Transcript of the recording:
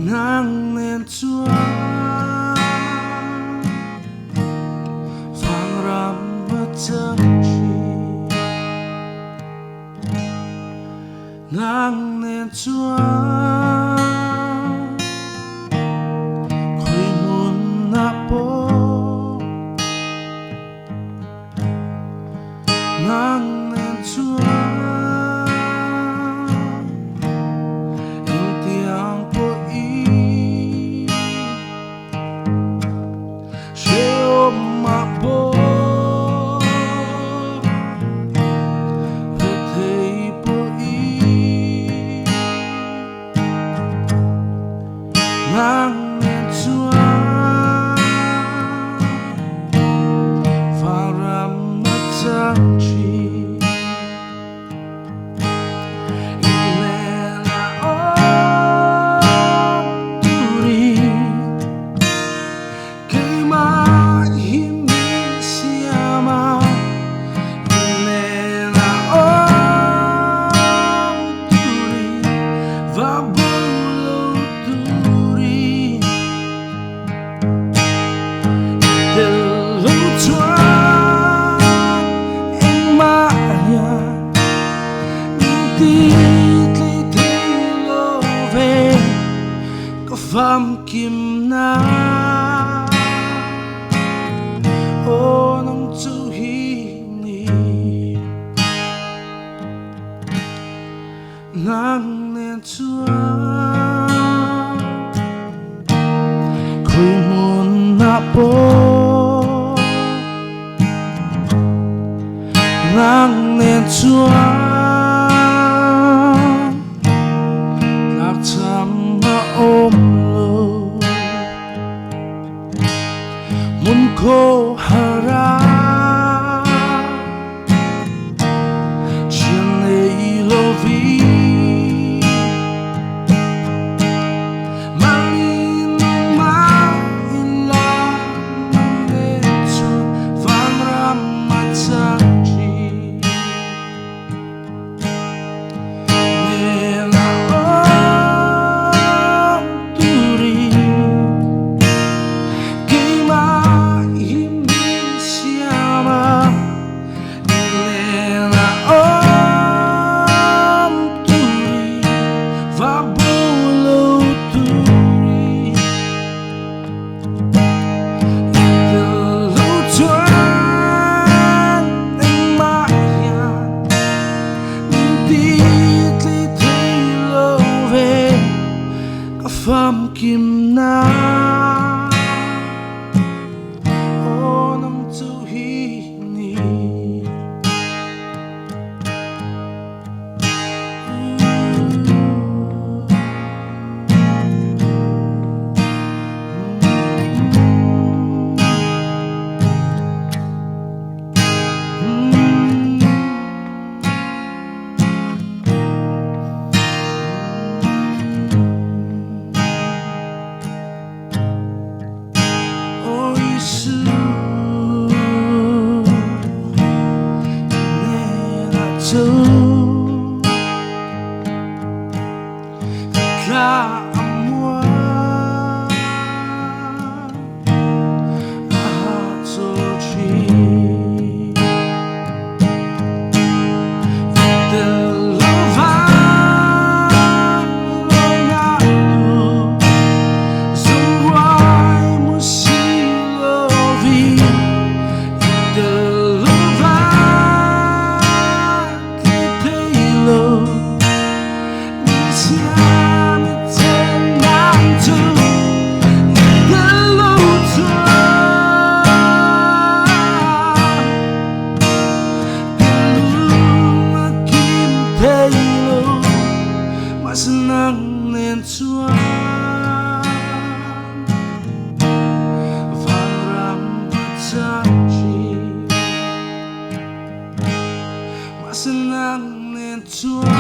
nang nên chúa phang ram mất chẳng chi nang nên chúa khơi muốn na po nang nên chúa nang nên chúa và ram mất chẳng chi ile là ôm turi que mai him se ama ile là ôm turi và Vam kim na o nang chu hi ni nang nên chúa khơi muốn na po nang nên chúa lạc thầm ôm muốn cô hara chuyện này lo vì mang in la nên chúa vang ram mặt chẳng chi nên là ôm turi khi mà Vam kim na o nang chu hi ni Cả amor azochi the love zungwai musilovi the love kitelo nang nên chúa vang ram mất chẳng chi mà nang nên chúa